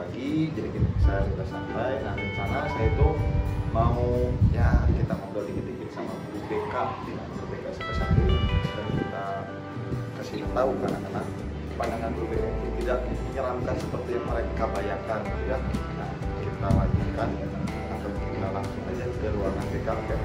pagi, jadi saya sudah santai. Nah rencana saya itu mau ya kita ngobrol dikit-dikit sama guru BK, guru BK sampai dan kita kasih tahu ke anak-anak pandangan guru BK itu tidak menyeramkan seperti yang mereka bayangkan ya. Nah kita lanjutkan atau kita langsung aja ke ruangan BK. Oke?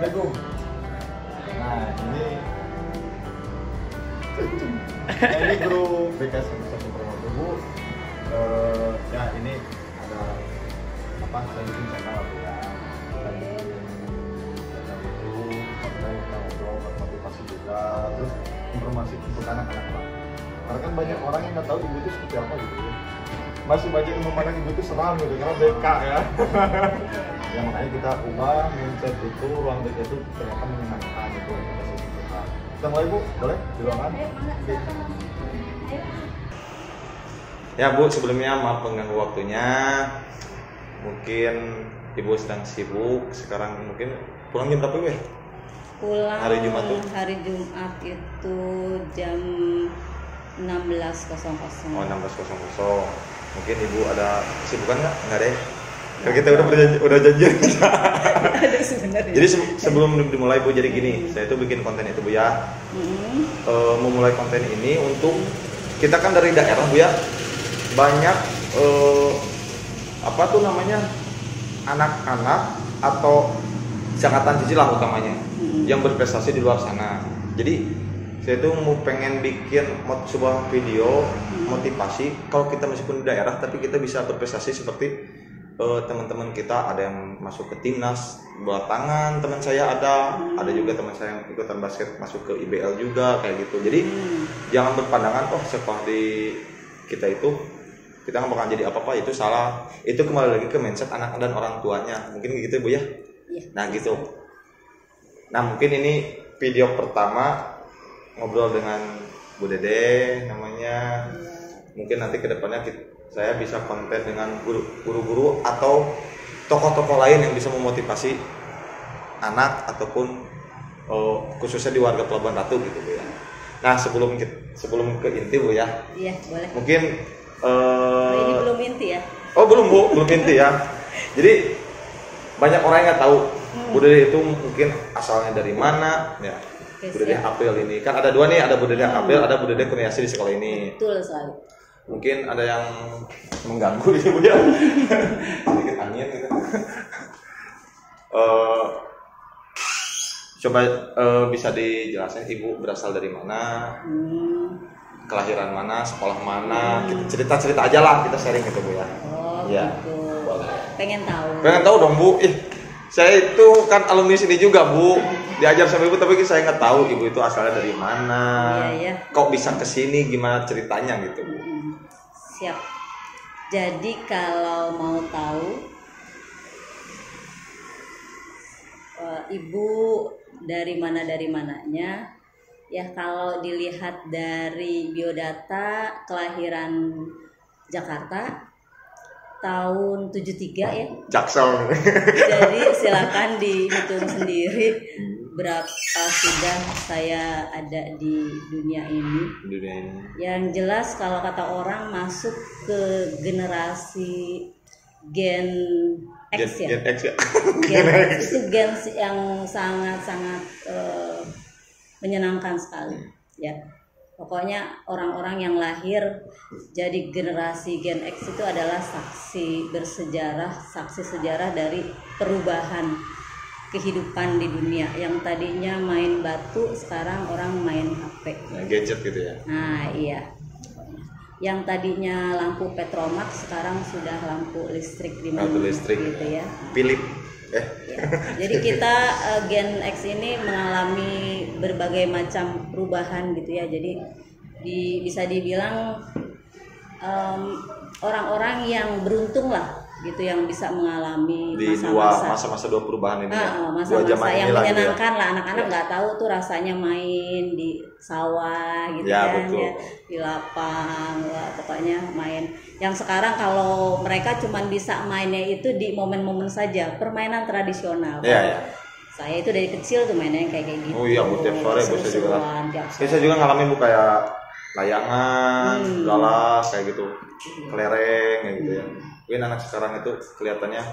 Assalamualaikum. Nah ini guru BK Satu Promotor Bu. Ya ini ada apa? Saya bikin channel ya. Channel itu konten kita ngobrol motivasi juga, terus informasi untuk anak-anak. Karena kan banyak orang yang nggak tahu ibu itu seperti apa gitu ya. Masih banyak yang memandang ibu itu seram gitu karena BK ya. Ya makanya kita ubah mindset itu, ruang BK itu ternyata menyenangkan gitu. Kita mulai Bu, boleh di ruangan? Ya Bu, sebelumnya maaf mengganggu waktunya. Mungkin Ibu sedang sibuk. Sekarang mungkin pulang jam berapa ya? Pulang hari Jumat tuh? Hari Jumat itu jam 16.00. Oh 16.00. Mungkin Ibu ada kesibukan nggak? Nggak deh. Karena kita udah janjian. Ada sebenarnya. Jadi sebelum dimulai Bu, jadi gini, saya tuh bikin konten itu Bu ya. Memulai konten ini untuk kita kan dari daerah Bu ya, banyak apa tuh namanya anak-anak atau angkatan cici lah utamanya yang berprestasi di luar sana. Jadi saya tuh mau pengen bikin sebuah video motivasi kalau kita meskipun di daerah tapi kita bisa berprestasi seperti teman-teman kita. Ada yang masuk ke timnas bola tangan, teman saya ada juga teman saya yang ikutan basket masuk ke IBL juga kayak gitu. Jadi jangan berpandangan sekolah di kita itu kita nggak bakal jadi apa-apa, itu salah. Itu kembali lagi ke mindset anak dan orang tuanya, mungkin gitu Bu ya. Nah gitu. Nah mungkin ini video pertama ngobrol dengan Bu Dede namanya. Mungkin nanti kedepannya saya bisa konten dengan guru-guru atau tokoh-tokoh lain yang bisa memotivasi anak ataupun khususnya di warga Pelabuhan Ratu gitu Bu ya. Nah sebelum ke inti Bu ya. Iya boleh. Mungkin ini belum inti ya? Oh belum Bu, belum inti ya. Jadi banyak orang yang nggak tahu Bu Dede itu mungkin asalnya dari mana ya. Bu Dede April ini kan ada dua nih, ada Bu Dede April, ada Bu Dede Kurniasi di sekolah ini. Betul sekali. Mungkin ada yang mengganggu di Bu ya. Sedikit angin gitu. Coba bisa dijelasin Ibu berasal dari mana, kelahiran mana, sekolah mana, kita cerita-cerita aja lah, kita sharing gitu Bu ya. Oh ya. Gitu. Boleh. Pengen tahu dong Bu. Saya itu kan alumni sini juga Bu, diajar sama Ibu tapi saya nggak tahu Ibu itu asalnya dari mana, kok bisa kesini, gimana ceritanya gitu Bu. Siap. Jadi kalau mau tahu Ibu dari mananya, ya kalau dilihat dari biodata kelahiran Jakarta tahun 73 ya. Jaksel. Jadi silakan dihitung sendiri berapa sudah saya ada di dunia ini. Yang jelas kalau kata orang masuk ke generasi Gen X ya. Gen X ya. Gen X itu gen yang sangat-sangat menyenangkan sekali ya. Pokoknya orang-orang yang lahir jadi generasi Gen X itu adalah saksi sejarah dari perubahan kehidupan di dunia. Yang tadinya main batu sekarang orang main HP. Gadget gitu ya. Nah iya. yang tadinya lampu Petromax sekarang sudah lampu listrik di lampu mana listrik gitu ya. Philip Ya. Jadi kita Gen X ini mengalami berbagai macam perubahan gitu ya. Jadi bisa dibilang orang-orang yang beruntung lah gitu yang bisa mengalami di masa-masa dua perubahan ini masa-masa yang menyenangkan lah. Anak-anak nggak tahu tuh rasanya main di sawah gitu kan ya, di lapang ya, pokoknya main. Yang sekarang kalau mereka cuma bisa mainnya itu di momen-momen saja, permainan tradisional. Saya itu dari kecil tuh mainnya kayak gitu. Oh iya, tiap sore saya juga ngalamin bu kayak layangan, galas kayak gitu, kelereng kayak gitu ya. Mungkin anak sekarang itu kelihatannya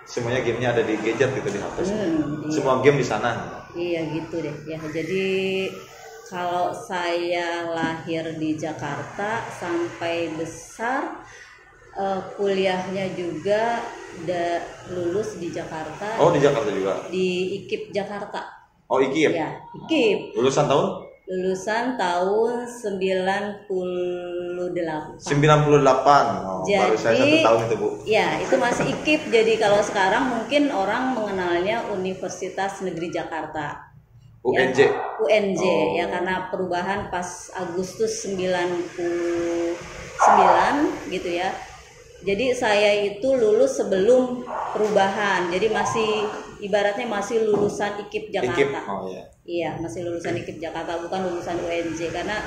semuanya gamenya ada di gadget gitu, di HP. Semua game di sana. Iya gitu deh ya. Jadi kalau saya lahir di Jakarta sampai besar, kuliahnya juga lulus di Jakarta. Oh di Jakarta juga? Di IKIP Jakarta. Oh IKIP? Ya IKIP. Lulusan tahun? Lulusan tahun 98. 98. Oh, jadi, baru saya 1 tahun itu bu. Ya itu masih IKIP. Jadi kalau sekarang mungkin orang mengenalnya Universitas Negeri Jakarta. UNJ. Ya, UNJ ya, karena perubahan pas Agustus 99 gitu ya. Jadi saya itu lulus sebelum perubahan. Jadi masih ibaratnya masih lulusan IKIP Jakarta. IKIP. Oh iya. Iya, masih lulusan IKIP Jakarta, bukan lulusan UNJ karena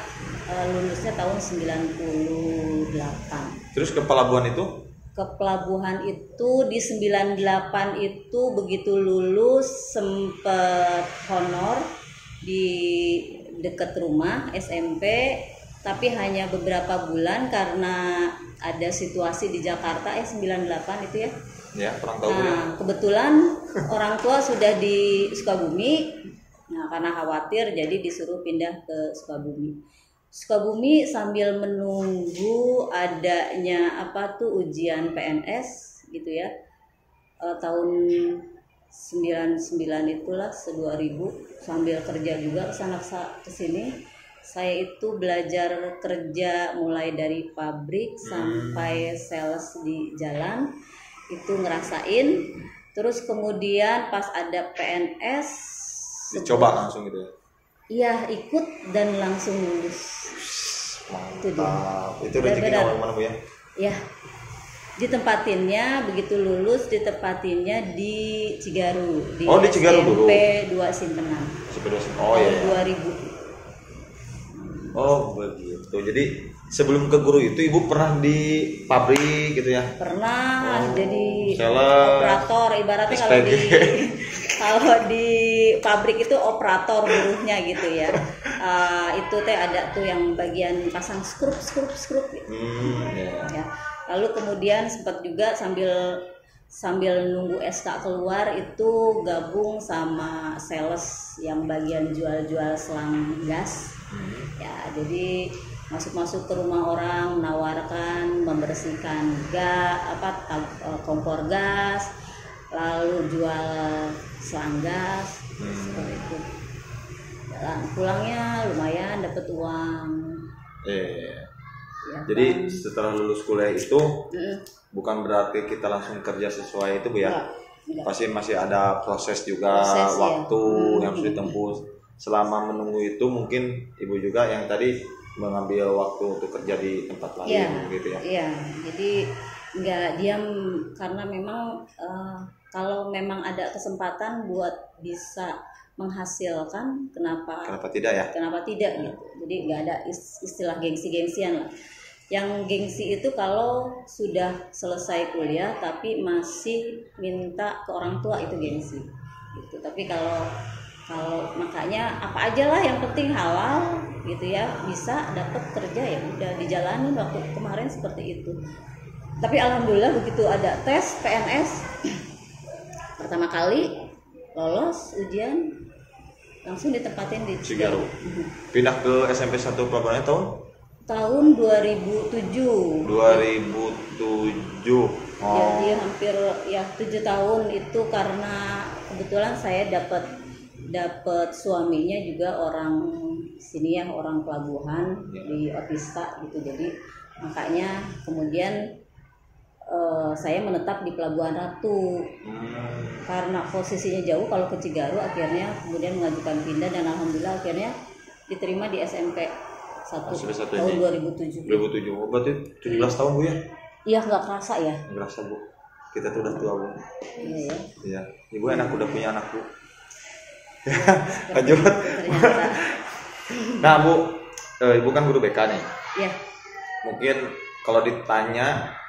lulusnya tahun 98. Terus ke pelabuhan itu? Ke pelabuhan itu di 98 itu begitu lulus sempet honor di dekat rumah SMP, tapi hanya beberapa bulan karena ada situasi di Jakarta 98 itu ya. Ya, kurang tahu. Nah, kebetulan orang tua sudah di Sukabumi. Nah, karena khawatir jadi disuruh pindah ke Sukabumi sambil menunggu adanya ujian PNS gitu ya. Tahun 99 itulah 2000 sambil kerja juga kesana kesini. Saya itu belajar kerja mulai dari pabrik sampai sales di jalan, itu ngerasain. Terus kemudian pas ada PNS dicoba langsung gitu ya? Iya, ikut dan langsung lulus. Mantap. Itu rezeki awal mana bu ya? Ya, ditempatinnya begitu lulus ditempatinnya di Cigaru. Di Cigaru dulu. SMP 2 Simpenan. Oh iya. 2000. Oh begitu. Jadi sebelum ke guru itu ibu pernah di pabrik gitu ya? Pernah. Jadi sales, operator ibaratnya kalau di pabrik itu operator buruhnya gitu ya. Itu teh ada tuh yang bagian pasang skrup gitu. Ya. Lalu kemudian sempat juga sambil nunggu SK keluar itu gabung sama sales yang bagian jual-jual selang gas. Ya, jadi masuk ke rumah orang menawarkan membersihkan kompor gas, lalu jual selang gas seperti itu. Pulangnya lumayan dapat uang. Ya, jadi setelah lulus kuliah itu bukan berarti kita langsung kerja sesuai itu bu ya? Enggak. Pasti masih ada proses juga, waktu yang harus ditempuh. Selama menunggu itu mungkin ibu juga yang tadi mengambil waktu untuk kerja di tempat lain gitu ya? Iya, jadi nggak diam karena memang kalau memang ada kesempatan buat bisa menghasilkan, kenapa tidak ya? Kenapa tidak gitu. Jadi nggak ada istilah gengsi-gengsian lah. Yang gengsi itu kalau sudah selesai kuliah tapi masih minta ke orang tua, itu gengsi gitu. Tapi kalau makanya apa aja lah yang penting halal gitu ya, bisa dapat kerja ya udah dijalanin. Waktu kemarin seperti itu. Tapi alhamdulillah begitu ada tes PNS pertama kali lolos ujian langsung ditempatin di Cigaru. Pindah ke SMP 1 pelabuhannya tahun 2007. 2007. Jadi hampir 7 tahun itu karena kebetulan saya dapat suaminya juga orang sini ya, orang pelabuhan di Otista gitu. Jadi Makanya kemudian saya menetap di Pelabuhan Ratu. Karena posisinya jauh kalau ke Cigaru, akhirnya kemudian mengajukan pindah dan alhamdulillah akhirnya diterima di SMP 1 tahun 2007. 2007. Oh, berarti 17 tahun Bu ya? Iya, nggak kerasa ya. Nggak kerasa Bu. Kita tuh udah tua Bu. Iya ya. Iya. Ibu enak udah punya anak Bu. Lanjut. Ternyata. Nah Bu, Ibu kan guru BK nih. Iya. Mungkin kalau ditanya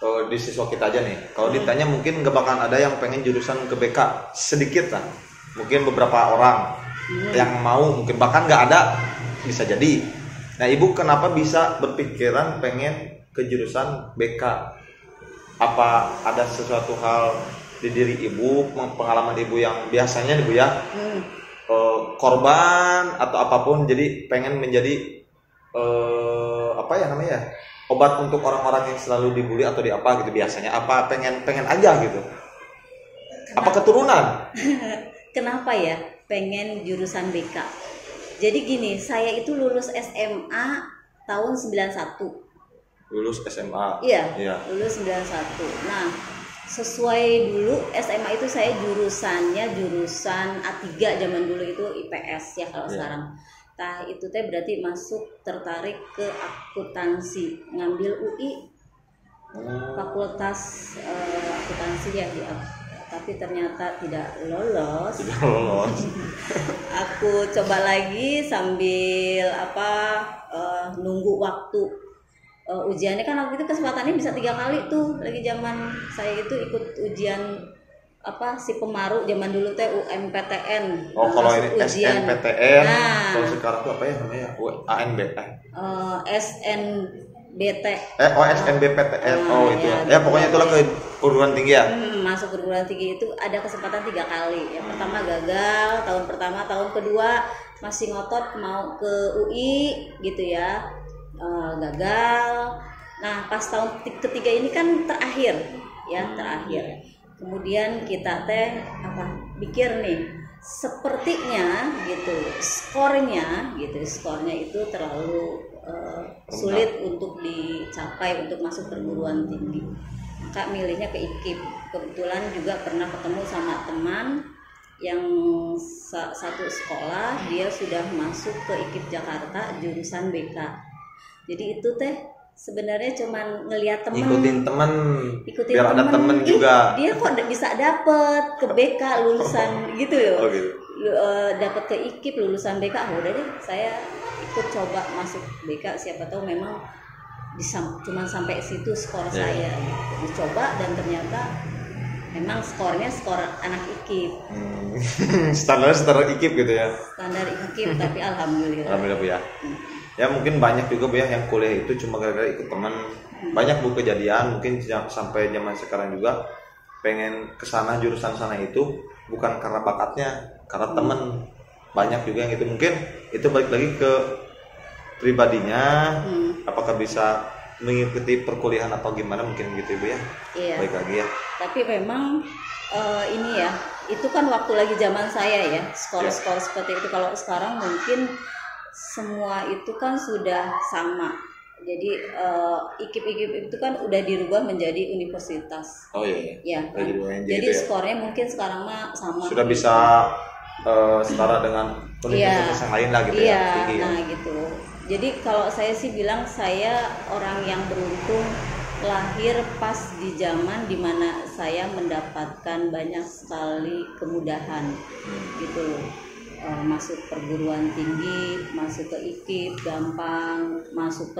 di siswa kita aja nih, kalau ditanya mungkin nggak bakal ada yang pengen jurusan ke BK, sedikit lah. Mungkin beberapa orang yang mau, mungkin bahkan nggak ada, bisa jadi. Nah Ibu kenapa bisa berpikiran pengen ke jurusan BK? Apa ada sesuatu hal di diri Ibu, pengalaman Ibu yang biasanya Ibu ya korban atau apapun, jadi pengen menjadi apa ya namanya, obat untuk orang-orang yang selalu dibully atau di apa gitu biasanya, apa pengen aja gitu? Apa keturunan? Kenapa ya pengen jurusan BK? Jadi gini, saya itu lulus SMA tahun 91. Lulus SMA? Iya. Lulus 91. Nah, sesuai dulu SMA itu saya jurusan A3 zaman dulu itu IPS ya kalau sekarang. Nah itu teh berarti tertarik ke akuntansi, ngambil UI fakultas akuntansi ya tapi ternyata tidak lolos. Aku coba lagi sambil nunggu waktu ujiannya, kan waktu itu kesempatannya bisa 3 kali tuh, lagi zaman saya itu ikut ujian si Pemaru zaman dulu teh UMPTN. Oh kalau ini SNPTN, kalau sekarang tuh apa ya namanya? ANBT. SNBT. SNBPTN. Itu. Ya pokoknya itulah ke perguruan tinggi ya. Masuk perguruan tinggi itu ada kesempatan 3 kali. Yang pertama gagal, tahun pertama, tahun kedua masih ngotot mau ke UI gitu ya. Gagal. Nah, pas tahun ketiga ini kan terakhir. Kemudian kita pikir nih, sepertinya gitu skornya itu terlalu sulit untuk dicapai untuk masuk perguruan tinggi. Maka milihnya ke IKIP. Kebetulan juga pernah ketemu sama teman yang satu sekolah, dia sudah masuk ke IKIP Jakarta jurusan BK. Jadi itu teh sebenarnya cuman ngelihat temen, ikutin biar ada temen juga. Dia kok bisa dapet ke BK lulusan gitu loh. Gitu. Dapat ke IKIP lulusan BK. Udah deh, saya ikut coba masuk BK, siapa tahu memang cuman sampai situ skor saya. Dicoba dan ternyata memang skornya skor anak IKIP. Standar IKIP gitu ya. Standar IKIP tapi alhamdulillah Bu ya. Ya mungkin banyak juga Bu ya yang kuliah itu cuma gara-gara ikut teman. Banyak Bu kejadian mungkin sampai zaman sekarang juga pengen kesana jurusan sana itu bukan karena bakatnya, karena temen. Banyak juga yang itu mungkin itu balik lagi ke pribadinya. Apakah bisa mengikuti perkuliahan atau gimana mungkin gitu Ibu ya. Iya. Baik lagi ya. Tapi memang ini ya, itu kan waktu lagi zaman saya ya, skor seperti itu. Kalau sekarang mungkin semua itu kan sudah sama. Jadi IKIP itu kan udah dirubah menjadi universitas. Oh iya. Ya. Jadi skornya mungkin sekarang mah sama. Sudah bisa setara dengan universitas yang lain lah gitu ya. Tinggi, nah gitu. Jadi kalau saya sih bilang saya orang yang beruntung lahir pas di zaman dimana saya mendapatkan banyak sekali kemudahan gitu. Masuk perguruan tinggi, masuk ke IKIP gampang, masuk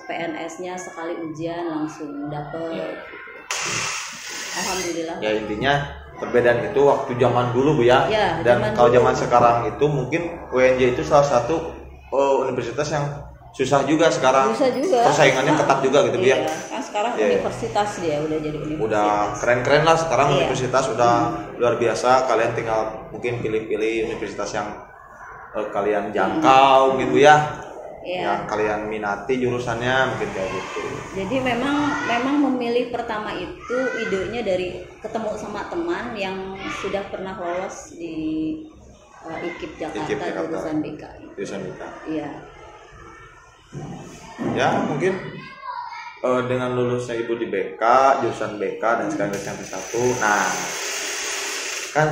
PNS-nya sekali ujian langsung dapet. Alhamdulillah. Ya intinya perbedaan itu waktu zaman dulu Bu ya. Dan kalau zaman sekarang itu mungkin UNJ itu salah satu universitas yang susah juga sekarang. Susah juga. Persaingannya ketat juga gitu Bu ya. Kan sekarang universitas dia udah jadi universitas. Udah keren-keren lah sekarang universitas udah luar biasa. Kalian tinggal mungkin pilih-pilih universitas yang kalian jangkau gitu ya. Yang kalian minati jurusannya mungkin kayak gitu. Jadi memang memilih pertama itu idenya dari ketemu sama teman yang sudah pernah lolos di IKIP Jakarta jurusan BK. Jurusan BK. Iya. Ya mungkin dengan lulusnya ibu di BK, jurusan BK dan sekarang SMP 1. Nah, kan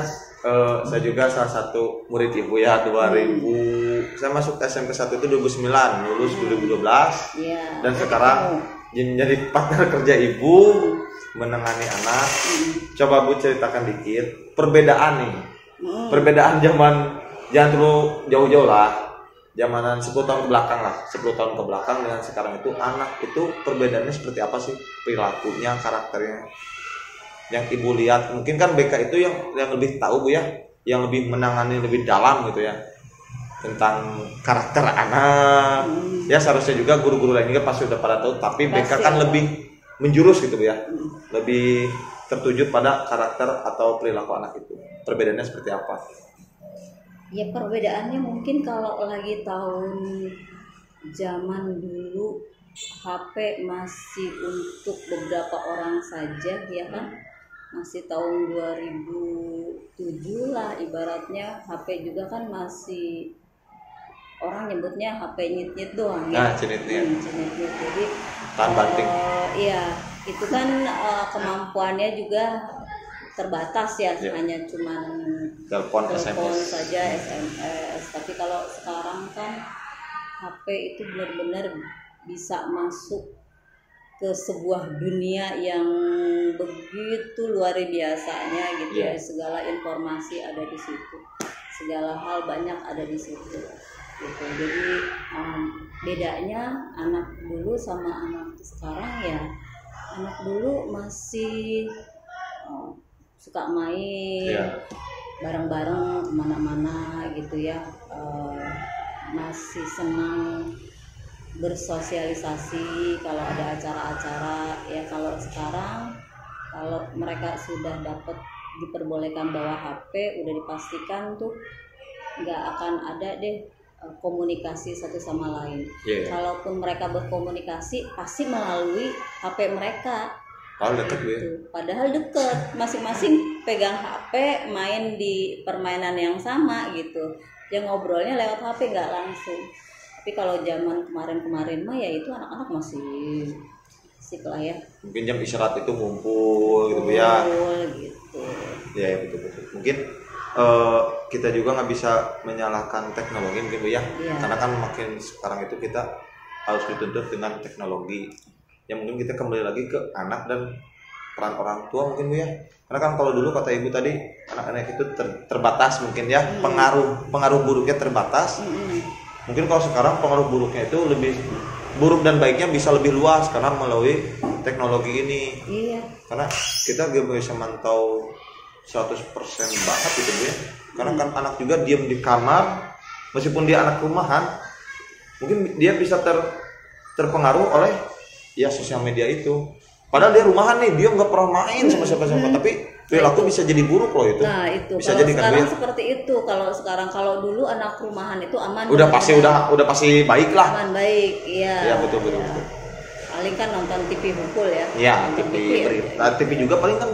saya juga salah satu murid ibu ya 2000. Saya masuk SMP 1 itu 2009, lulus 2012. Ya, dan sekarang jadi partner kerja ibu, menangani anak. Coba Bu ceritakan dikit perbedaan nih. Perbedaan zaman, jangan terlalu jauh-jauh lah. Zamanan 10 tahun ke belakang lah, 10 tahun ke belakang dengan sekarang itu, anak itu perbedaannya seperti apa sih, perilakunya, karakternya yang ibu lihat. Mungkin kan BK itu yang lebih tahu Bu ya, yang lebih menangani lebih dalam gitu ya tentang karakter anak. Ya seharusnya juga guru-guru lain juga pasti udah pada tahu, tapi BK kan lebih menjurus gitu Bu ya, lebih tertuju pada karakter atau perilaku anak itu. Perbedaannya seperti apa? Ya perbedaannya mungkin kalau lagi tahun zaman dulu HP masih untuk beberapa orang saja ya kan, masih tahun 2007 lah ibaratnya. HP juga kan masih orang nyebutnya HP nyit-nyit doang ya. Cenit-nyit. Cenit-nyit. Jadi tahan banting. Iya, itu kan kemampuannya juga terbatas ya, hanya cuman telepon SMS saja, SMS. Tapi kalau sekarang kan HP itu benar-benar bisa masuk ke sebuah dunia yang begitu luar biasanya gitu ya. Segala informasi ada di situ, segala hal banyak ada di situ gitu. Jadi bedanya anak dulu sama anak sekarang ya, anak dulu masih suka main bareng-bareng kemana-mana gitu ya, masih senang bersosialisasi kalau ada acara-acara ya. Kalau sekarang kalau mereka sudah dapat diperbolehkan bawa HP, udah dipastikan tuh nggak akan ada deh komunikasi satu sama lain. Kalaupun mereka berkomunikasi pasti melalui HP mereka. Padahal deket, masing-masing pegang HP, main di permainan yang sama gitu. Yang ngobrolnya lewat HP, nggak langsung. Tapi kalau zaman kemarin-kemarin mah ya itu anak-anak masih asik lah ya. Mungkin jam istirahat itu ngumpul gitu ya. Gitu. Ya betul-betul. Mungkin kita juga nggak bisa menyalahkan teknologi mungkin Bu ya. Karena kan makin sekarang itu kita harus dituntut dengan teknologi. Yang mungkin kita kembali lagi ke anak dan peran orang tua mungkin Bu ya. Karena kan kalau dulu kata ibu tadi, anak-anak itu terbatas mungkin ya, pengaruh buruknya terbatas. Mungkin kalau sekarang pengaruh buruknya itu lebih buruk dan baiknya bisa lebih luas karena melalui teknologi ini. Karena kita gak bisa mantau 100% banget gitu Bu ya. Karena kan anak juga diam di kamar, meskipun dia anak rumahan, mungkin dia bisa terpengaruh oleh ya sosial media itu. Padahal dia rumahan nih, dia nggak pernah main sama siapa-siapa, tapi perilaku bisa jadi buruk loh itu. Nah itu bisa kalau jadi sekarang kan seperti itu. Kalau dulu anak rumahan itu aman. Udah pasti baik lah. Aman baik, iya. Iya betul. Paling kan nonton TV hunkul ya. Iya TV berita, TV juga paling kan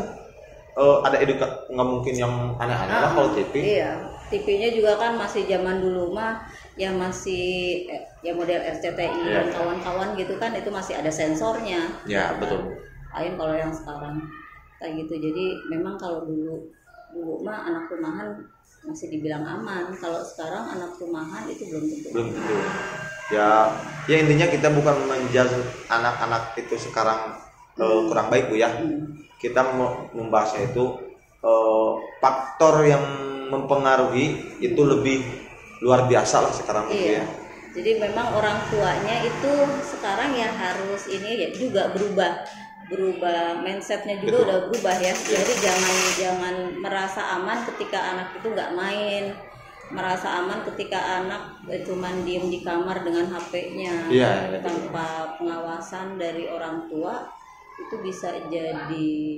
ada edukasi, nggak mungkin yang aneh-aneh lah kalau TV. Iya, TV-nya juga kan masih zaman dulu mah yang masih ya model RCTI dan kawan-kawan gitu kan, itu masih ada sensornya. Ya betul. Lain kalau yang sekarang kayak gitu. Jadi memang kalau dulu mah anak rumahan masih dibilang aman. Kalau sekarang anak rumahan itu belum tentu. Ya intinya kita bukan menjudge anak-anak itu sekarang kurang baik Bu ya. Kita membahasnya itu faktor yang mempengaruhi itu lebih luar biasa lah sekarang gitu ya. Jadi memang orang tuanya itu sekarang ya harus ini ya juga berubah mindsetnya juga. Udah berubah ya. Jadi jangan merasa aman ketika anak itu nggak main, merasa aman ketika anak cuman diem di kamar dengan HP-nya tanpa pengawasan dari orang tua. Itu bisa jadi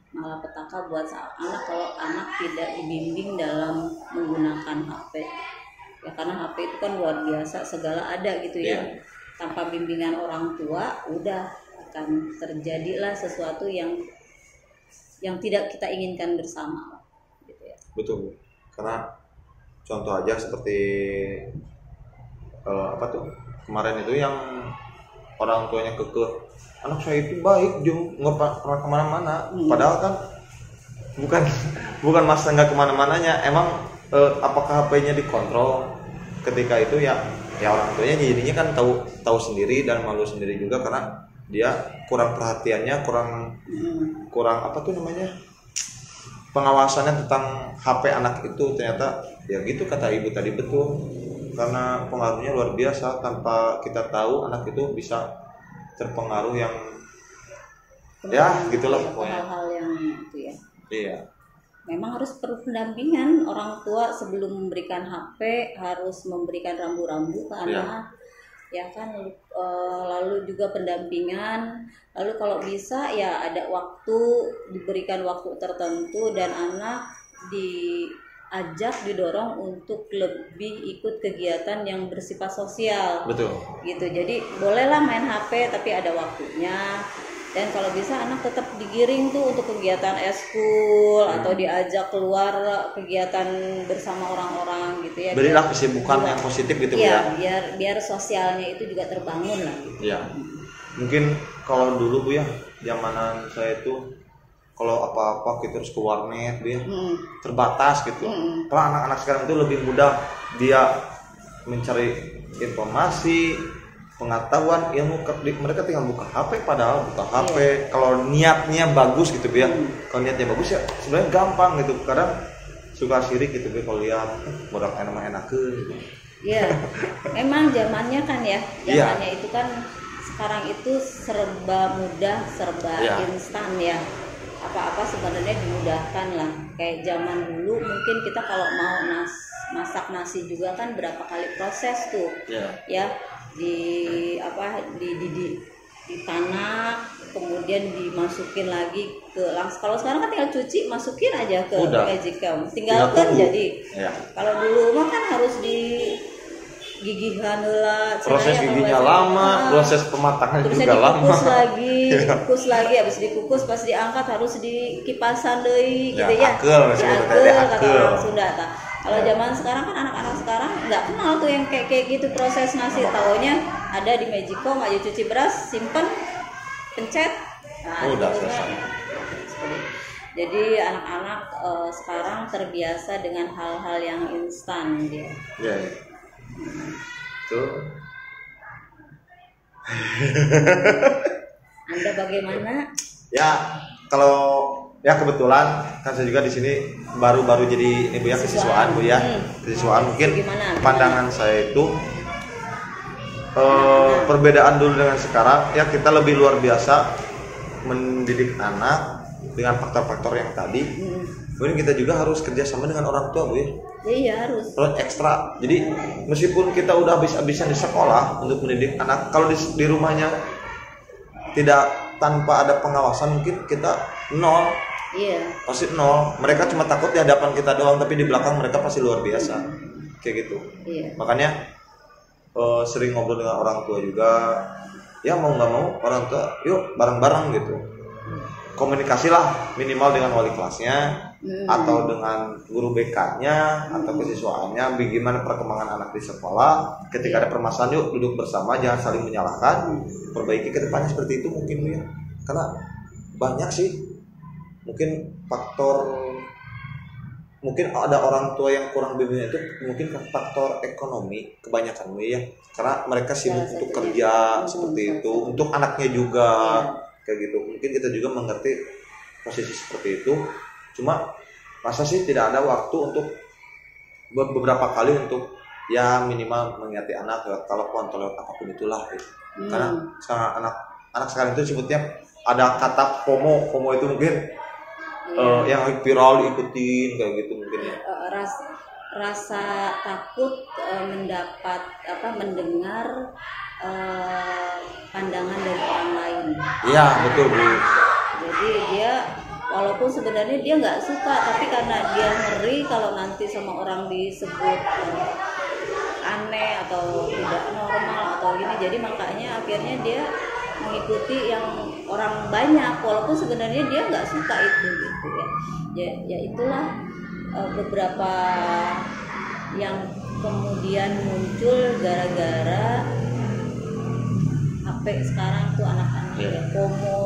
malapetaka buat anak kalau anak tidak dibimbing dalam menggunakan HP ya, karena HP itu kan luar biasa, segala ada gitu ya. Tanpa bimbingan orang tua udah akan terjadilah sesuatu yang tidak kita inginkan bersama gitu ya. Betul, karena contoh aja seperti kemarin itu yang orang tuanya kekeh, anak saya itu baik, dia nggak pernah kemana-mana. Padahal kan bukan masa nggak kemana-mananya, emang apakah HP-nya dikontrol ketika itu ya orang tuanya jadinya kan tahu sendiri dan malu sendiri juga karena dia kurang perhatiannya, kurang apa tuh namanya, pengawasannya tentang HP anak itu. Ternyata ya gitu kata ibu tadi, betul, karena pengaruhnya luar biasa. Tanpa kita tahu anak itu bisa terpengaruh yang ya gitulah pokoknya, hal-hal yang itu ya. Iya, memang harus perlu pendampingan orang tua sebelum memberikan HP, harus memberikan rambu-rambu ke anak, ya kan, lalu juga pendampingan, lalu kalau bisa ya ada waktu, diberikan waktu tertentu dan anak didorong untuk lebih ikut kegiatan yang bersifat sosial. betul Gitu, jadi bolehlah main HP tapi ada waktunya. Dan kalau bisa anak tetap digiring tuh untuk kegiatan eskul atau diajak keluar kegiatan bersama orang-orang gitu ya. Berilah kesibukan yang positif gitu ya. Biar sosialnya itu juga terbangun lah gitu. Ya. Mungkin kalau dulu Bu ya, zamanan saya itu kalau apa-apa kita harus ke warnet Bu ya. Terbatas gitu. Kalau anak-anak sekarang itu lebih mudah dia mencari informasi, pengetahuan, ilmu, mereka tinggal buka HP, padahal buka HP kalau niatnya bagus gitu ya. Kalau niatnya bagus ya sebenarnya gampang gitu. Kadang suka sirik gitu ya kalau lihat budak enak gitu. Iya. Memang zamannya kan ya, zamannya itu kan sekarang itu serba mudah, serba instan ya. Apa-apa sebenarnya dimudahkan lah. Kayak zaman dulu mungkin kita kalau mau masak nasi juga kan berapa kali proses tuh. Ya. Ditanam, kemudian dimasukin lagi ke kalau sekarang kan tinggal cuci, masukin aja ke Magicom, tinggalkan jadi. Kalau dulu mah kan harus gigihan lah, proses giginya lama, proses pematangan juga lama. Dikukus lagi, habis dikukus pas diangkat harus dikipasan deui gitu ya. Akel kata orang Sunda ta. Kalau zaman sekarang kan anak-anak sekarang nggak kenal tuh yang kayak gitu proses nasi, taunya ada di Magicom aja, cuci beras, simpen, pencet. Udah selesai. Jadi anak-anak sekarang terbiasa dengan hal-hal yang instan dia. Iya. Tuh. Anda bagaimana? Ya, kalau ya kebetulan kan saya juga di sini baru-baru jadi ini Bu ya, kesiswaan Bu ya. Kesiswaan mungkin pandangan saya itu perbedaan dulu dengan sekarang ya, kita lebih luar biasa mendidik anak dengan faktor-faktor yang tadi. Kemudian kita juga harus kerjasama dengan orang tua Bu ya. Iya harus. Ekstra. Jadi meskipun kita udah habis-habisan di sekolah untuk mendidik anak, kalau di rumahnya tidak, tanpa ada pengawasan mungkin kita nol. Iya. Pasti nol. Mereka cuma takut di hadapan kita doang, tapi di belakang mereka pasti luar biasa. Kayak gitu. Iya. Makanya sering ngobrol dengan orang tua juga. Ya mau nggak mau orang tua, yuk bareng-bareng gitu. Komunikasilah minimal dengan wali kelasnya atau dengan guru BK-nya atau kesiswaannya, bagaimana perkembangan anak di sekolah. Ketika ada permasalahan, yuk duduk bersama, jangan saling menyalahkan, perbaiki ke depannya seperti itu mungkin ya. Karena banyak sih mungkin faktor, mungkin ada orang tua yang kurang bimbing itu mungkin faktor ekonomi kebanyakan ya, karena mereka sibuk untuk kerja seperti itu, untuk anaknya juga kayak gitu. Mungkin kita juga mengerti posisi seperti itu, cuma masa sih tidak ada waktu untuk beberapa kali untuk ya minimal mengingati anak lewat telepon atau lewat apapun itulah gitu. Karena sekarang anak sekarang itu sebutnya ada kata FOMO itu mungkin yang viral ikutin kayak gitu mungkin ya. Rasa takut mendengar pandangan dari orang lain. Iya betul Bu. Jadi dia walaupun sebenarnya dia nggak suka, tapi karena dia ngeri kalau nanti sama orang disebut aneh atau tidak normal atau gini, jadi makanya akhirnya dia mengikuti yang orang banyak walaupun sebenarnya dia nggak suka itu gitu ya itulah beberapa yang kemudian muncul gara-gara sampai sekarang tuh anak-anak ya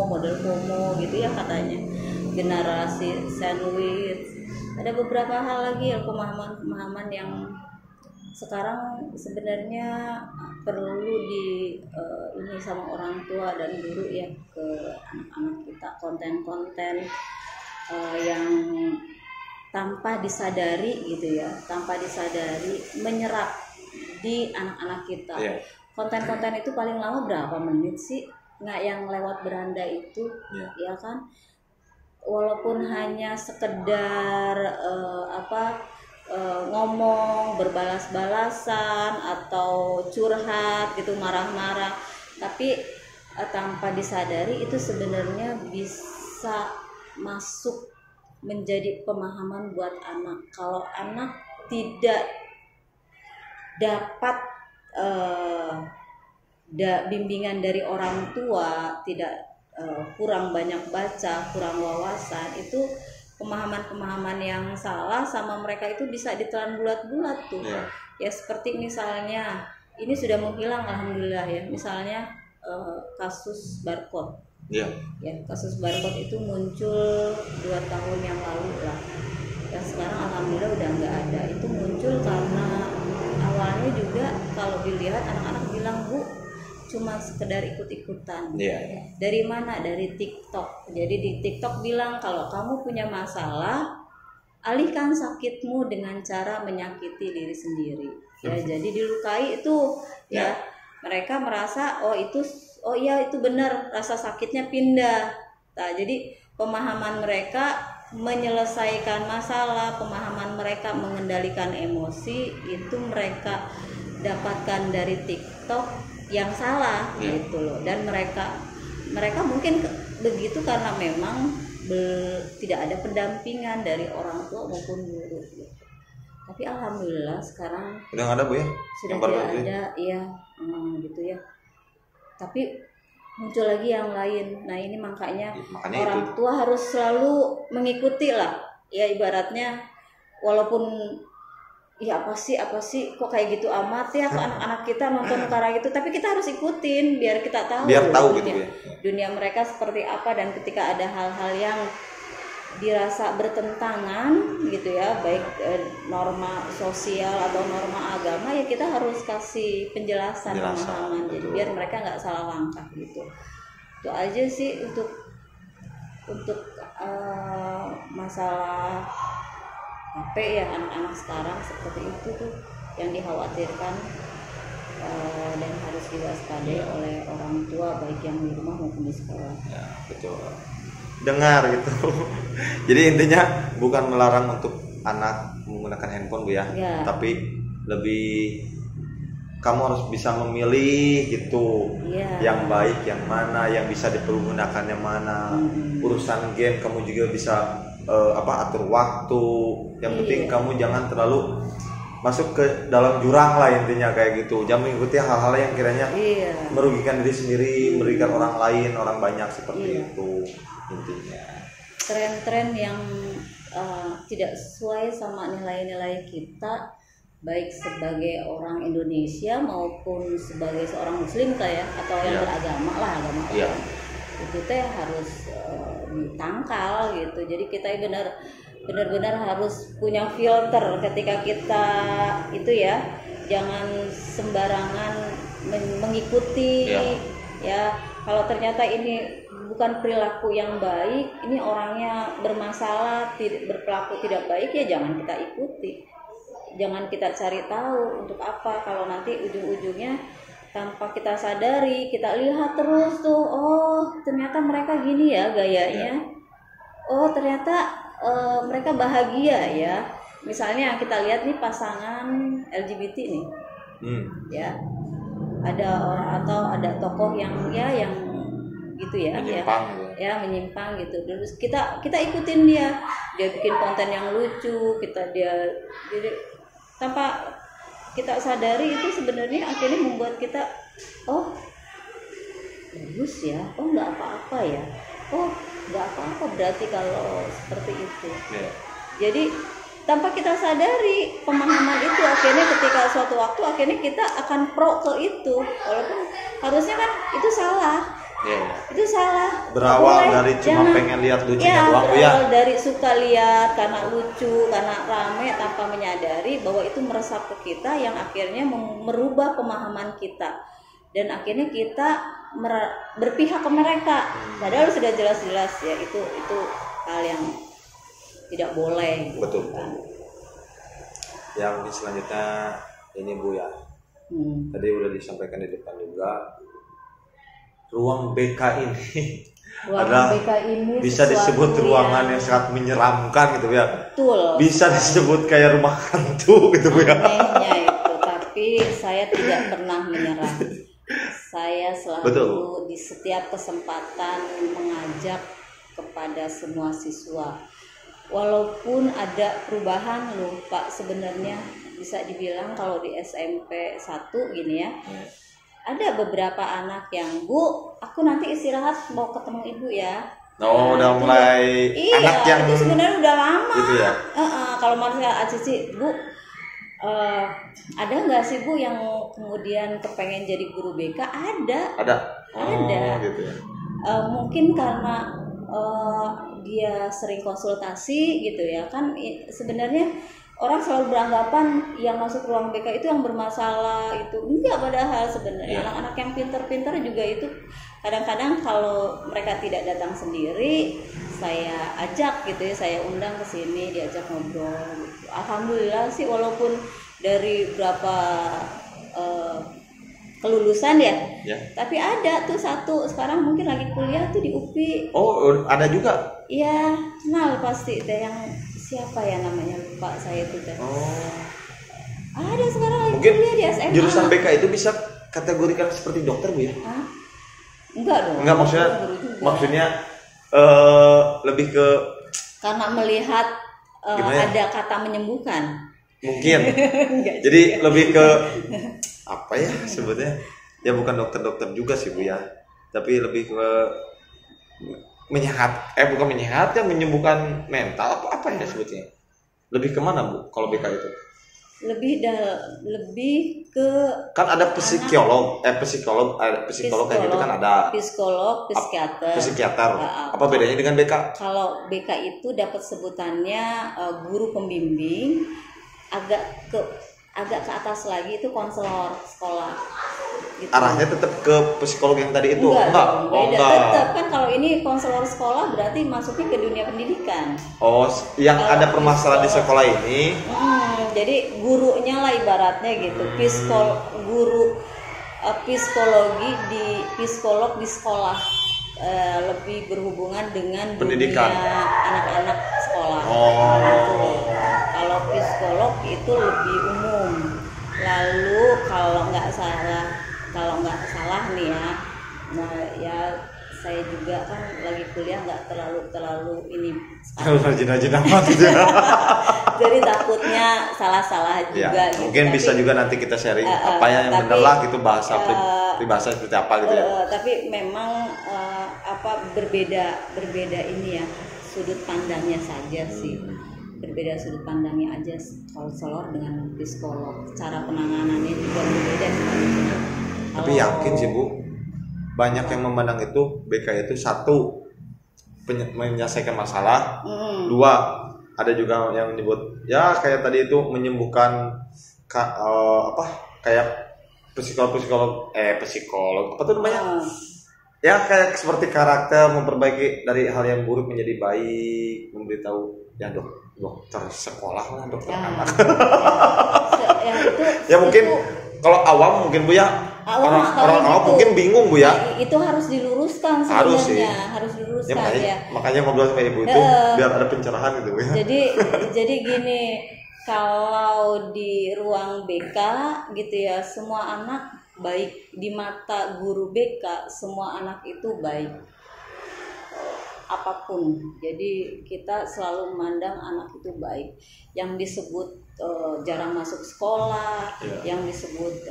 model FOMO gitu ya katanya, generasi sandwich. Ada beberapa hal lagi ya, pemahaman yang sekarang sebenarnya perlu ini sama orang tua dan guru ya ke anak-anak kita, konten-konten yang tanpa disadari gitu ya, tanpa disadari menyerap di anak-anak kita. Konten-konten itu paling lama berapa menit sih? Nggak yang lewat beranda itu, ya kan? Walaupun hanya sekedar ngomong, berbalas-balasan atau curhat gitu, marah-marah, tapi tanpa disadari itu sebenarnya bisa masuk menjadi pemahaman buat anak. Kalau anak tidak dapat bimbingan dari orang tua, tidak kurang banyak baca, kurang wawasan, itu pemahaman-pemahaman yang salah sama mereka itu bisa ditelan bulat-bulat tuh. Ya seperti misalnya ini sudah menghilang alhamdulillah ya, misalnya kasus barcode. Ya, kasus barcode itu muncul 2 tahun yang lalu lah. Ya sekarang alhamdulillah udah nggak ada. Itu muncul karena awalnya juga kalau dilihat anak-anak bilang, Bu, cuma sekedar ikut-ikutan. Dari mana? Dari TikTok. Jadi di TikTok bilang kalau kamu punya masalah, alihkan sakitmu dengan cara menyakiti diri sendiri. Ya, jadi dilukai itu ya. Mereka merasa itu benar, rasa sakitnya pindah. Nah, jadi pemahaman mereka menyelesaikan masalah, pemahaman mereka mengendalikan emosi itu mereka dapatkan dari TikTok yang salah gitu loh. Dan mereka mungkin begitu karena memang tidak ada pendampingan dari orang tua maupun guru gitu. Tapi alhamdulillah sekarang udah nggak ada, Bu ya? Sudah tidak ada, iya gitu ya. Tapi muncul lagi yang lain. Nah ini makanya orang tua harus selalu mengikuti lah. Ya ibaratnya walaupun ya apa sih kok kayak gitu amat ya ke anak-anak kita nonton karya gitu, tapi kita harus ikutin biar kita tahu gitu ya. Dunia mereka seperti apa, dan ketika ada hal-hal yang dirasa bertentangan gitu ya, baik norma sosial atau norma agama, ya kita harus kasih penjelasan pemahaman, jadi biar mereka nggak salah langkah gitu. Itu aja sih untuk masalah HP ya, anak-anak sekarang seperti itu tuh yang dikhawatirkan dan harus diwaspadai oleh orang tua baik yang di rumah maupun di sekolah. Ya, betul. Dengar gitu. Jadi intinya bukan melarang untuk anak menggunakan handphone, Bu ya. Tapi lebih kamu harus bisa memilih gitu. Yang baik yang mana, yang bisa dipergunakan yang mana. Urusan game kamu juga bisa atur waktu. Yang penting kamu jangan terlalu masuk ke dalam jurang lah, intinya kayak gitu. Jangan mengikuti hal-hal yang kiranya merugikan diri sendiri, merugikan orang lain, orang banyak, seperti itu intinya. Tren-tren yang tidak sesuai sama nilai-nilai kita, baik sebagai orang Indonesia maupun sebagai seorang Muslim kayak atau yang beragama lah, agama itu teh harus ditangkal gitu. Jadi kita benar-benar harus punya filter ketika kita itu ya, jangan sembarangan mengikuti ya. Kalau ternyata ini bukan perilaku yang baik, ini orangnya bermasalah, berperilaku tidak baik, ya jangan kita ikuti, jangan kita cari tahu untuk apa. Kalau nanti ujung-ujungnya tanpa kita sadari, kita lihat terus tuh, oh ternyata mereka gini ya gayanya, oh ternyata mereka bahagia ya. Misalnya kita lihat nih pasangan LGBT nih, ya ada orang atau ada tokoh yang gitu ya, menyimpang gitu. Terus kita ikutin dia bikin konten yang lucu, jadi tanpa kita sadari itu sebenarnya akhirnya membuat kita, oh bagus ya, oh nggak apa-apa ya, oh nggak apa-apa berarti kalau seperti itu. Jadi tanpa kita sadari pemahaman itu akhirnya ketika suatu waktu akhirnya kita akan pro ke itu, walaupun harusnya kan itu salah. Itu salah. Berawal dari cuma pengen lihat lucunya doang ya. Berawal dari suka lihat karena lucu, karena rame tanpa menyadari bahwa itu meresap ke kita yang akhirnya merubah pemahaman kita. Dan akhirnya kita berpihak ke mereka. Padahal sudah jelas-jelas ya itu hal yang tidak boleh. Betul. Kan? Yang selanjutnya ini Bu ya. Tadi udah disampaikan di depan juga. Ruang BK ini adalah BK ini bisa disebut ruangan yang sangat menyeramkan gitu ya. Betul. Bisa disebut kayak rumah hantu gitu ya. Anehnya itu, tapi saya tidak pernah menyerah. Saya selalu di setiap kesempatan mengajak kepada semua siswa. Walaupun ada perubahan loh Pak, sebenarnya bisa dibilang kalau di SMP 1 gini ya. Ada beberapa anak yang, Bu, aku nanti istirahat mau ketemu ibu ya. Oh, udah mulai anak yang itu sebenarnya udah lama. Gitu ya. Kalau Marcel Cici, Bu, ada nggak sih Bu yang kemudian kepengen jadi guru BK? Ada. Ada. Gitu ya. Mungkin karena dia sering konsultasi gitu ya kan, sebenarnya orang selalu beranggapan yang masuk ruang BK itu yang bermasalah, itu enggak, padahal sebenarnya anak-anak yang pintar-pintar juga itu kadang-kadang kalau mereka tidak datang sendiri saya ajak gitu ya, saya undang ke sini, diajak ngobrol gitu. Alhamdulillah sih walaupun dari berapa kelulusan ya, tapi ada tuh satu sekarang mungkin lagi kuliah tuh di UPI. Oh, ada juga? Iya, kenal pasti deh yang siapa ya namanya, lupa saya itu deh. Ada sekarang lagi mungkin kuliah di SMA. Jurusan BK itu bisa kategorikan seperti dokter Bu ya? Enggak dong. Enggak, maksudnya lebih ke karena melihat ada kata menyembuhkan. Mungkin. Jadi lebih ke apa ya sebutnya? Ya bukan dokter-dokter juga sih Bu ya. Tapi lebih ke bukan menyehatkan, menyembuhkan mental apa ya sebutnya? Lebih kemana Bu kalau BK itu? Lebih ke kan ada psikolog kayak gitu kan ada psikolog, psikiater. Apa bedanya dengan BK? Kalau BK itu dapat sebutannya guru pembimbing, agak ke atas lagi itu konselor sekolah gitu. Arahnya tetap ke psikolog yang tadi itu? Enggak. Tetap kan kalau ini konselor sekolah berarti masuknya ke dunia pendidikan. Oh, yang ada permasalahan di sekolah ini. Jadi gurunya lah ibaratnya gitu. Guru psikologi psikolog di sekolah, lebih berhubungan dengan pendidikan dunia anak-anak sekolah. Gitu. Kalau psikolog itu lebih umum. Lalu kalau nggak salah nih ya, nah ya saya juga kan lagi kuliah nggak terlalu ini. Rajin-rajin amat gitu. Jadi takutnya salah juga. Ya, gitu. Mungkin bisa juga nanti kita sharing apa yang benar lah gitu, bahasa seperti apa gitu ya. Tapi memang berbeda ini ya, sudut pandangnya saja sih. Berbeda sudut pandangnya aja konselor dengan psikolog. Cara penanganannya juga berbeda. Tapi yakin sih Bu, banyak yang memandang itu BK itu satu menyelesaikan masalah, dua ada juga yang menyebut ya kayak tadi itu menyembuhkan kayak psikolog apa tuh namanya? Ya kayak seperti karakter, memperbaiki dari hal yang buruk menjadi baik, memberitahu ya dokter sekolah lah, dokter anak. Ya mungkin kalau awam mungkin Bu ya, orang awam mungkin bingung Bu ya. Itu harus diluruskan sebenarnya, harus diluruskan ya. Makanya ngobrol sama Ibu itu biar ada pencerahan gitu Bu ya. Jadi gini, kalau di ruang BK gitu ya, semua anak baik di mata guru BK, semua anak itu baik apapun. Jadi kita selalu memandang anak itu baik. Yang disebut jarang masuk sekolah, yang disebut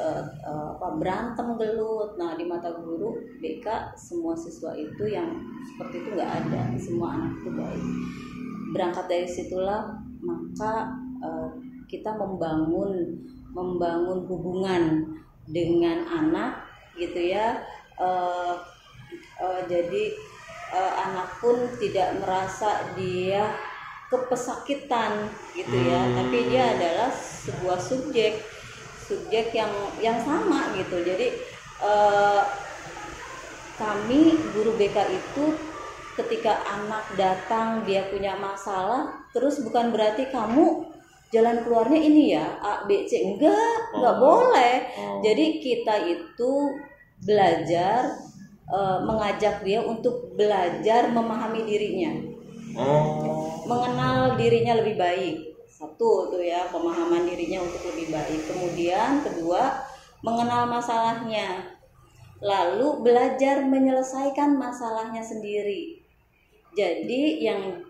berantem gelut. Nah, di mata guru BK semua siswa itu yang seperti itu nggak ada. Semua anak itu baik. Berangkat dari situlah maka kita membangun hubungan dengan anak gitu ya. Jadi anak pun tidak merasa dia kepesakitan gitu ya, tapi dia adalah sebuah subjek yang sama gitu. Jadi kami guru BK itu ketika anak datang dia punya masalah, terus bukan berarti kamu jalan keluarnya ini ya A B C, enggak boleh. Jadi kita itu belajar mengajak dia untuk belajar memahami dirinya, mengenal dirinya lebih baik. Satu tuh ya, pemahaman dirinya untuk lebih baik. Kemudian kedua, mengenal masalahnya, lalu belajar menyelesaikan masalahnya sendiri. Jadi yang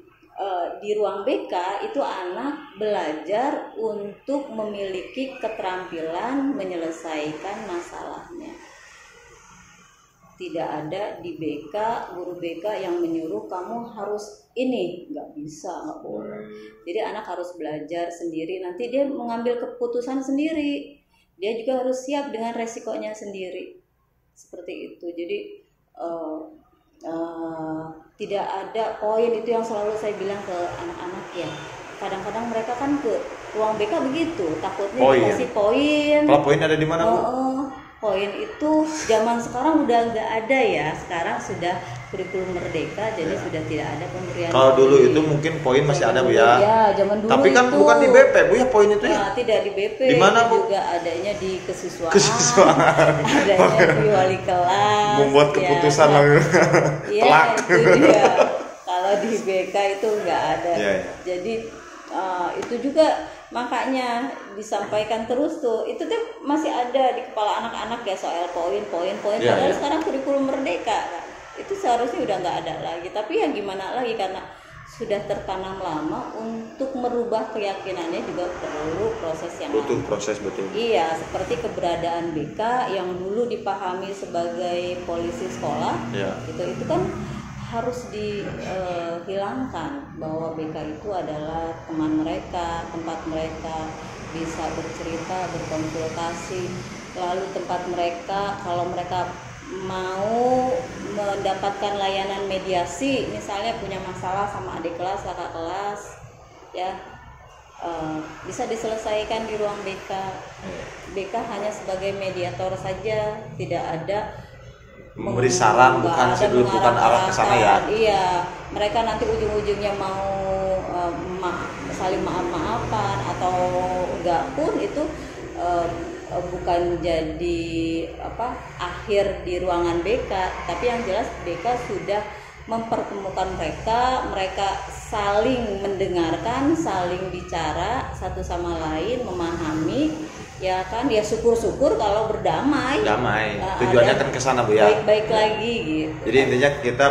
di ruang BK itu anak belajar untuk memiliki keterampilan menyelesaikan masalahnya. Tidak ada di BK, guru BK yang menyuruh kamu harus ini, nggak bisa, nggak boleh. Jadi anak harus belajar sendiri, nanti dia mengambil keputusan sendiri. Dia juga harus siap dengan resikonya sendiri. Seperti itu. Jadi tidak ada poin, itu yang selalu saya bilang ke anak-anak ya. Kadang-kadang mereka kan ke ruang BK begitu, takutnya dikasih poin. Kalau poin ada di mana, Bu? Poin itu zaman sekarang udah nggak ada ya. Sekarang sudah kurikulum merdeka, jadi sudah tidak ada pemberian. Kalau dulu itu mungkin poin masih ada, Bu ya. Ya, zaman dulu. Tapi kan itu, bukan di BP, Bu ya, poin itu ya. Nah, tidak di BP. Di mana, Bu? Juga adanya di kesiswaan. Adanya di wali kelas. Membuat keputusan ya. Telak. Itu dia. Kalau di BK itu nggak ada. Ya. Jadi itu juga makanya disampaikan terus tuh, itu tuh masih ada di kepala anak-anak ya, soal poin. Padahal sekarang kurikulum merdeka kan, itu seharusnya udah nggak ada lagi. Tapi ya gimana lagi, karena sudah tertanam lama. Untuk merubah keyakinannya juga perlu proses yang butuh lama. proses, betul. Iya, seperti keberadaan BK yang dulu dipahami sebagai polisi sekolah, itu kan harus dihilangkan, bahwa BK itu adalah teman mereka, tempat mereka bisa bercerita, berkonsultasi, lalu tempat mereka kalau mereka mau mendapatkan layanan mediasi, misalnya punya masalah sama adik kelas, kakak kelas, ya bisa diselesaikan di ruang BK. BK hanya sebagai mediator saja, tidak ada memberi saran, bukan arah ke sana ya. Iya, mereka nanti ujung-ujungnya mau saling maaf-maafan atau enggak pun itu bukan jadi akhir di ruangan BK, tapi yang jelas BK sudah mempertemukan mereka saling mendengarkan, saling bicara satu sama lain, memahami, ya kan, ya syukur-syukur kalau berdamai. Tujuannya kan ke sana, Bu ya. Baik lagi gitu. Jadi intinya kita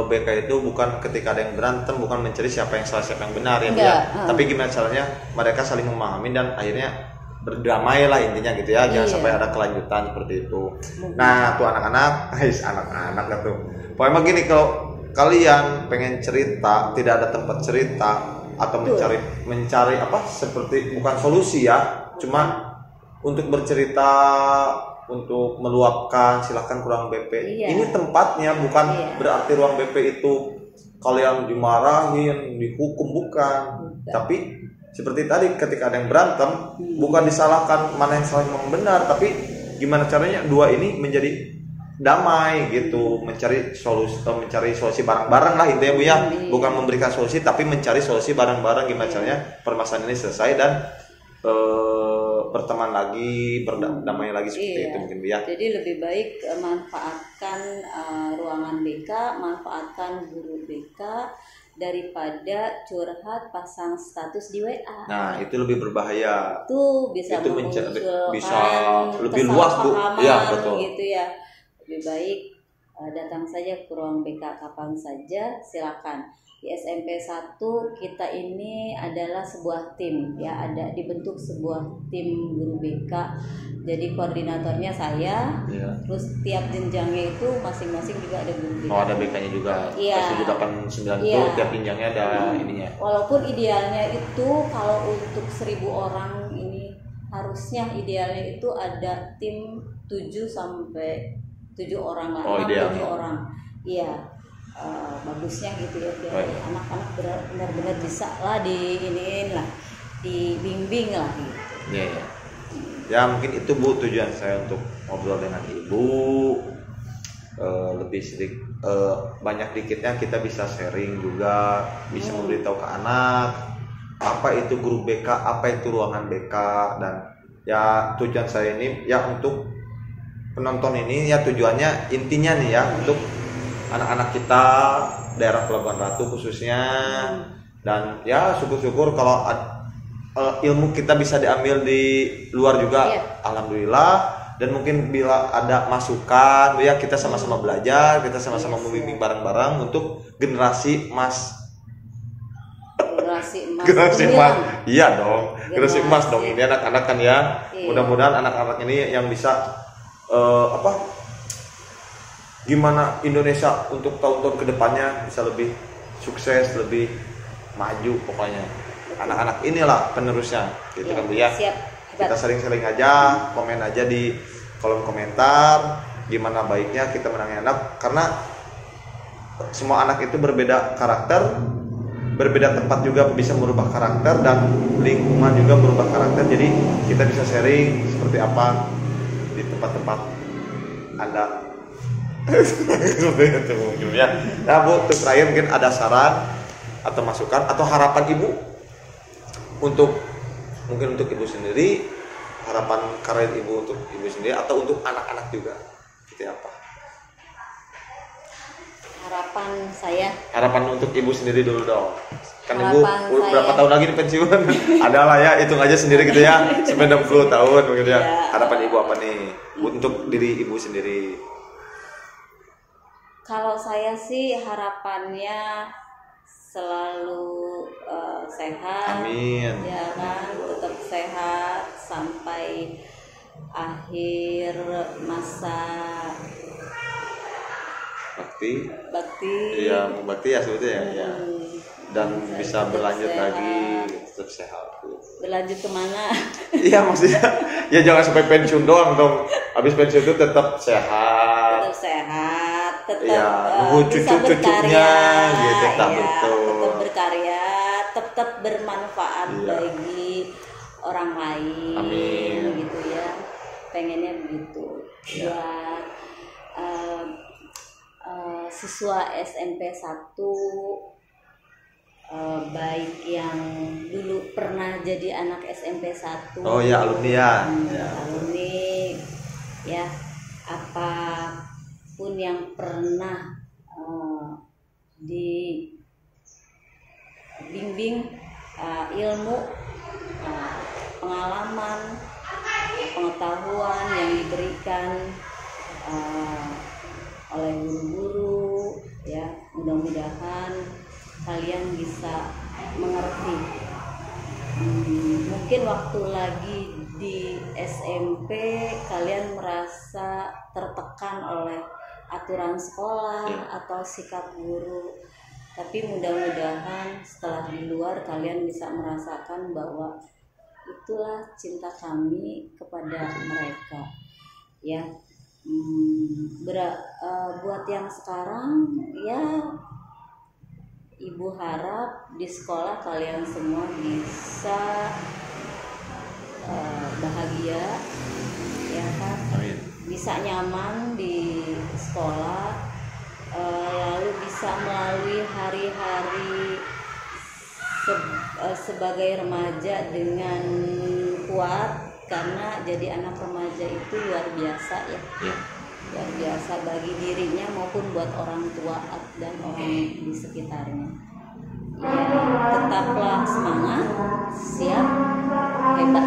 BK itu bukan ketika ada yang berantem, bukan mencari siapa yang salah siapa yang benar ya, Bu ya. Tapi gimana caranya mereka saling memahami dan akhirnya berdamai lah intinya gitu ya. Jangan sampai ada kelanjutan seperti itu. Nah, tuh anak-anak tuh. Pokoknya begini, kalau kalian pengen cerita, tidak ada tempat cerita atau mencari seperti bukan solusi ya, cuma untuk bercerita, untuk meluapkan, silahkan ke ruang BP. Ini tempatnya, bukan berarti ruang BP itu kalian dimarahin, dihukum, bukan. Tapi seperti tadi ketika ada yang berantem, bukan disalahkan mana yang salah yang benar, tapi gimana caranya dua ini menjadi damai gitu, mencari solusi bareng-bareng lah intinya, Bu ya. Bukan memberikan solusi, tapi mencari solusi bareng-bareng, gimana caranya permasalahan ini selesai dan berteman lagi, berdamai lagi, seperti itu mungkin, Bu ya. Jadi lebih baik manfaatkan ruangan BK, manfaatkan guru BK daripada curhat pasang status di WA. Nah, itu lebih berbahaya. Itu bisa lebih luas, Bu. Iya, betul. Gitu ya. Lebih baik datang saja ke ruang BK kapan saja, silakan. Di SMP 1 kita ini adalah sebuah tim ya, ada dibentuk sebuah tim guru BK. Jadi koordinatornya saya, terus tiap jenjangnya itu masing-masing juga ada guru BK. Oh, ada BK-nya juga. Iya. 7, 8, 9 Iya. itu tiap jenjangnya ada ininya. Walaupun idealnya itu kalau untuk 1000 orang ini harusnya idealnya itu ada tim 7 sampai 7 orang lah, 6-7 orang. Iya. Bagusnya gitu ya, biar anak-anak benar-benar bisa lah diiniin lah, dibimbing lah gitu. Iya, ya. Ya mungkin itu Bu tujuan saya untuk ngobrol dengan Ibu. Lebih sedikit banyak dikitnya kita bisa sharing juga, bisa memberitahu ke anak apa itu guru BK, apa itu ruangan BK, dan ya tujuan saya ini ya untuk penonton ini ya tujuannya intinya nih ya untuk anak-anak kita daerah Pelabuhan Ratu khususnya, dan ya syukur-syukur kalau ilmu kita bisa diambil di luar juga, alhamdulillah. Dan mungkin bila ada masukan ya kita sama-sama belajar, kita sama-sama membimbing bareng-bareng untuk generasi emas. Generasi emas. Iya dong, generasi emas dong ini anak-anak kan ya. Mudah-mudahan anak-anak ini yang bisa gimana Indonesia untuk tahun-tahun kedepannya bisa lebih sukses, lebih maju pokoknya. Anak-anak inilah penerusnya, gitu kan Bu ya. Kita sering-sering aja, komen aja di kolom komentar gimana baiknya kita menangani anak, karena semua anak itu berbeda karakter, berbeda tempat juga bisa merubah karakter, dan lingkungan juga merubah karakter. Jadi kita bisa sharing seperti apa di tempat-tempat Anda. Ya. Nah Bu, terus terakhir mungkin ada saran atau masukan atau harapan Ibu untuk mungkin untuk Ibu sendiri, harapan karir Ibu untuk Ibu sendiri atau untuk anak-anak juga, seperti apa? Harapan untuk Ibu sendiri dulu dong. Kan harapan Ibu berapa tahun lagi nih pensiun? Adalah ya, hitung aja sendiri gitu ya, sampai 60 tahun mungkin ya. Harapan Ibu apa nih untuk diri Ibu sendiri? Kalau saya sih harapannya selalu sehat. Amin. Ya kan, tetap sehat sampai akhir masa bakti. Iya, bakti ya sebetulnya ya. Dan bisa berlanjut sehat. Lagi tetap sehat. Berlanjut kemana? Iya maksudnya ya jangan sampai pensiun doang dong. Habis pensiun itu tetap sehat. Tetap ya, cucu-cucunya gitu, tak ya, betul. Tetap berkarya, tetap bermanfaat bagi orang lain. Amin. Gitu ya, pengennya begitu. Buat siswa SMP 1 baik yang dulu pernah jadi anak SMP 1. Oh ya, alumni ya. Alumni ya, apapun yang pernah dibimbing ilmu, pengalaman, pengetahuan yang diberikan oleh guru-guru ya, mudah-mudahan kalian bisa mengerti. Mungkin waktu lagi di SMP kalian merasa tertekan oleh aturan sekolah atau sikap guru, tapi mudah-mudahan setelah di luar kalian bisa merasakan bahwa itulah cinta kami kepada mereka ya. Buat yang sekarang ya, Ibu harap di sekolah kalian semua bisa bahagia ya kan. Amin. Bisa nyaman di sekolah, lalu bisa melalui hari-hari sebagai remaja dengan kuat, karena jadi anak remaja itu luar biasa ya. Luar biasa bagi dirinya maupun buat orang tua dan orang di sekitarnya ya. Tetaplah semangat, siap, hebat.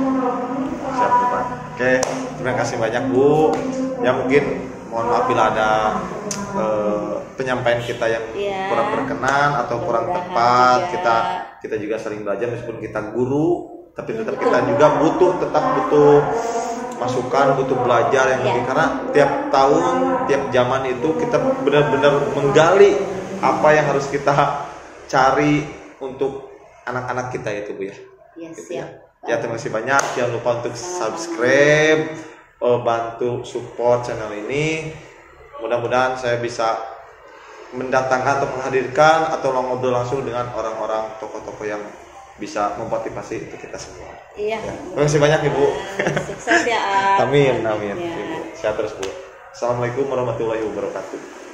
Oke, terima kasih banyak Bu. Ya mungkin mohon maaf bila ada penyampaian kita yang Iya. kurang berkenan atau kurang Mudah-mudahan tepat, juga. kita juga sering belajar meskipun kita guru, tapi tetap kita juga butuh masukan, butuh belajar yang lebih, karena tiap tahun, tiap zaman itu kita benar-benar menggali apa yang harus kita cari untuk anak-anak kita itu, Bu ya. Yes, Gitu ya. siap. Ya, terima kasih banyak. Jangan lupa untuk subscribe, bantu support channel ini. Mudah-mudahan saya bisa mendatangkan atau menghadirkan atau ngobrol langsung dengan orang-orang tokoh-tokoh yang bisa memotivasi untuk kita semua. Iya. Ya. Terima kasih banyak Ibu. Sukses ya. Amin, amin. Ya. Ibu. Sehat terus Bu. Assalamualaikum warahmatullahi wabarakatuh.